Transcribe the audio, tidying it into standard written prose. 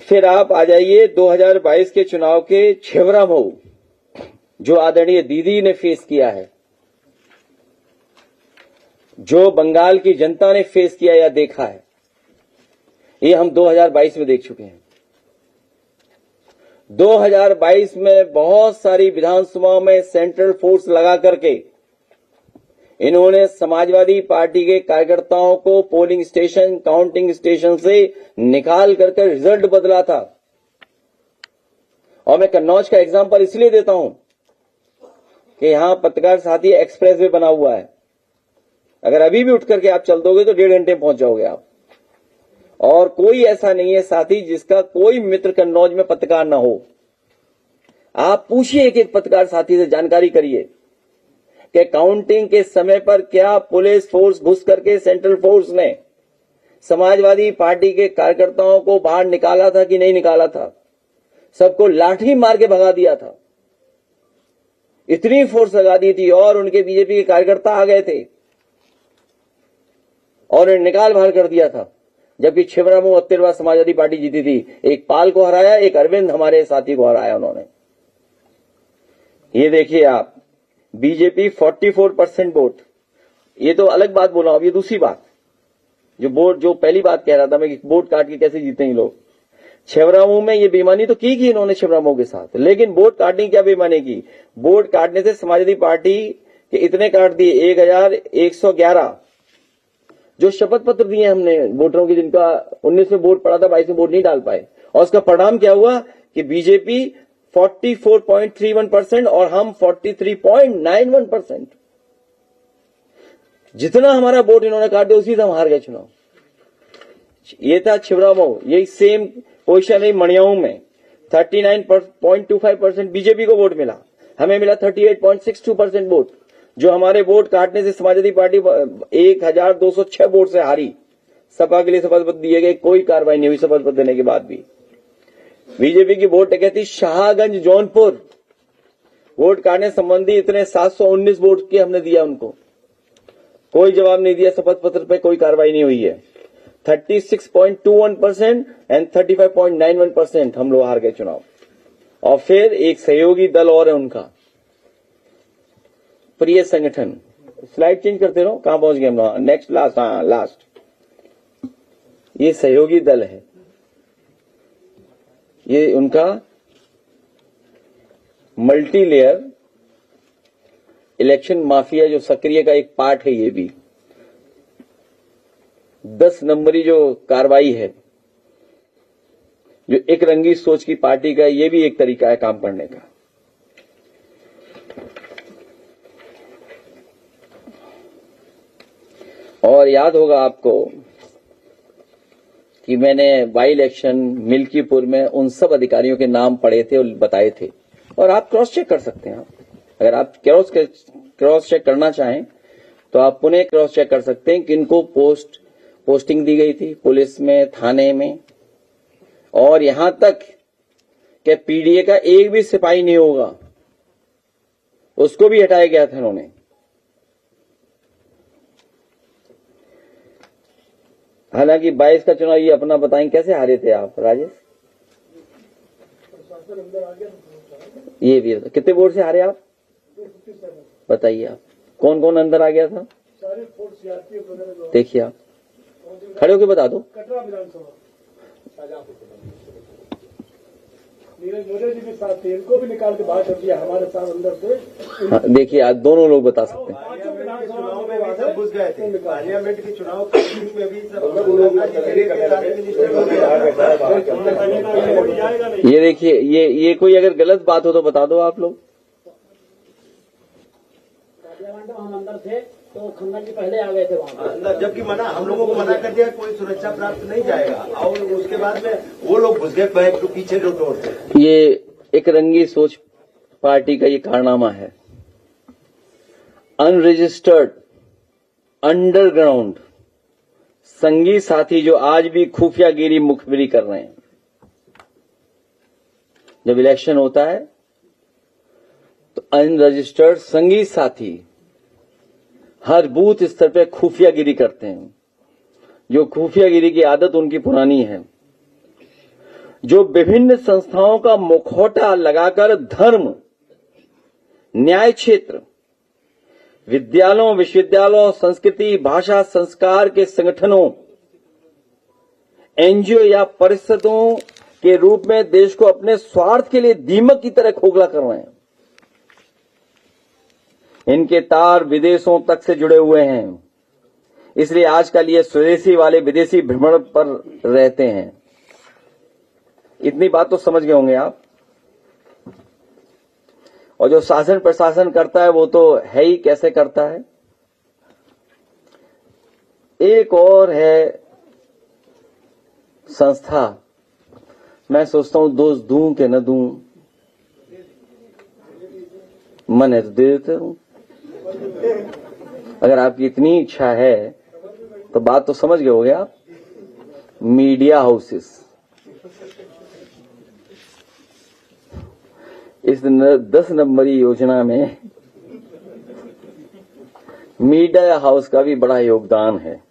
फिर आप आ जाइए 2022 के चुनाव के छेवरा मऊ, जो आदरणीय दीदी ने फेस किया है, जो बंगाल की जनता ने फेस किया या देखा है, ये हम 2022 में देख चुके हैं। 2022 में बहुत सारी विधानसभाओं में सेंट्रल फोर्स लगा करके इन्होंने समाजवादी पार्टी के कार्यकर्ताओं को पोलिंग स्टेशन, काउंटिंग स्टेशन से निकाल करके रिजल्ट बदला था। और मैं कन्नौज का एग्जांपल इसलिए देता हूं कि यहां पत्रकार साथी एक्सप्रेस वे बना हुआ है। अगर अभी भी उठ करके आप चल दोगे तो 1.5 घंटे में पहुंच जाओगे आप। और कोई ऐसा नहीं है साथी जिसका कोई मित्र कन्नौज में पत्रकार ना हो। आप पूछिए एक एक पत्रकार साथी से, जानकारी करिए कि काउंटिंग के समय पर क्या पुलिस फोर्स घुस करके सेंट्रल फोर्स ने समाजवादी पार्टी के कार्यकर्ताओं को बाहर निकाला था कि नहीं निकाला था। सबको लाठी मार के भगा दिया था। इतनी फोर्स लगा दी थी और उनके बीजेपी के कार्यकर्ता आ गए थे और निकाल बाहर कर दिया था। जबकि छेवरा में 72 बार समाजवादी पार्टी जीती थी। एक पाल को हराया, एक अरविंद हमारे साथी को हराया उन्होंने। ये देखिए आप, बीजेपी 44% वोट। ये तो अलग बात बोला। अब ये दूसरी बात, जो पहली बात कह रहा था मैं कि वोट काट के कैसे जीते हैं लोग। छेवरामऊ में ये बेईमानी तो की इन्होंने छेवरामऊ के साथ, लेकिन वोट काटने की क्या बेईमानी की। वोट काटने से समाजवादी पार्टी के इतने काट दिए, 1111 जो शपथ पत्र दिए हमने वोटरों की, जिनका 19 में वोट पड़ा था, 22 में वोट नहीं डाल पाए। और उसका परिणाम क्या हुआ कि बीजेपी 44.31% और हम 43.91%। जितना हमारा वोट इन्होंने काट दिया उसी से हम हार गए चुनाव। ये था छेवरामऊ। यही सेम पोजीशन है मणियाऊ में। 39.25% बीजेपी को वोट मिला, हमें मिला 38.62% वोट। जो हमारे वोट काटने से समाजवादी पार्टी 1206 वोट से हारी। सपा के लिए शपथ पत्र दिए गए, कोई कार्रवाई नहीं हुई शपथ पत्र देने के बाद भी। बीजेपी की वोट कहती शाहगंज जौनपुर, वोट काटने संबंधी इतने 719 वोट के हमने दिया उनको, कोई जवाब नहीं दिया। शपथ पत्र पे कोई कार्रवाई नहीं हुई है। 36.21% एंड 35.91% हम लोग हार गए चुनाव। और फिर एक सहयोगी दल और है उनका, प्रिय संगठन। स्लाइड चेंज करते रहो, कहां पहुंच गए हम लोग। Next, last, last. ये सहयोगी दल है, ये उनका मल्टी लेयर इलेक्शन माफिया जो सक्रिय का एक पार्ट है। ये भी 10 नंबरी जो कार्रवाई है, जो एक रंगी सोच की पार्टी का, ये भी एक तरीका है काम करने का। और याद होगा आपको कि मैंने बाई इलेक्शन मिल्कीपुर में उन सब अधिकारियों के नाम पढ़े थे और बताए थे। और आप क्रॉस चेक कर सकते हैं। अगर आप क्रॉस चेक करना चाहें तो आप पुनः क्रॉस चेक कर सकते हैं कि इनको पोस्टिंग दी गई थी पुलिस में, थाने में। और यहां तक कि पीडीए का एक भी सिपाही नहीं होगा, उसको भी हटाया गया था उन्होंने। हालांकि 22 का चुनाव ये अपना बताएं, कैसे हारे थे आप राजेश? ये भी कितने वोट से हारे आप बताइए। आप कौन कौन अंदर आ गया था? देखिए आप खड़े होकर बता दो। नीरज मोदी जी के साथ थे, इनको भी निकाल के बाहर कर दिया हमारे साथ अंदर से। हाँ, देखिए आप दोनों लोग बता सकते हैं। घुस गए थे पार्लियामेंट के चुनाव में भी ये देखिए, ये कोई अगर गलत बात हो तो बता दो आप लोग। हम अंदर थे तो खंडन जी पहले आ गए थे वहाँ अंदर, जबकि हम लोगों को मना कर दिया कोई सुरक्षा प्राप्त नहीं जाएगा। और उसके बाद में वो लोग घुस गए बैक तो पीछे जो डोर थे। ये एक रंगी सोच पार्टी का ये कारनामा है। अनरजिस्टर्ड अंडरग्राउंड संगी साथी जो आज भी खुफियागिरी मुखबिरी कर रहे हैं। जब इलेक्शन होता है तो अनरजिस्टर्ड संगी साथी हर बूथ स्तर पे खुफियागिरी करते हैं। जो खुफियागिरी की आदत उनकी पुरानी है, जो विभिन्न संस्थाओं का मुखौटा लगाकर धर्म, न्याय क्षेत्र, विद्यालयों, विश्वविद्यालयों, संस्कृति, भाषा, संस्कार के संगठनों, एनजीओ या परिषदों के रूप में देश को अपने स्वार्थ के लिए दीमक की तरह खोखला कर रहे हैं। इनके तार विदेशों तक से जुड़े हुए हैं, इसलिए आजकल ये स्वदेशी वाले विदेशी भ्रमण पर रहते हैं। इतनी बात तो समझ गए होंगे आप। और जो शासन प्रशासन करता है वो तो है ही, कैसे करता है। एक और है संस्था, मैं सोचता हूं दोष दूं कि न दूं, मन है तो दे देते हूं। अगर आपकी इतनी इच्छा है तो बात तो समझ गए होगे आप। मीडिया हाउसेस, इस 10 नंबरी योजना में मीडिया हाउस का भी बड़ा योगदान है।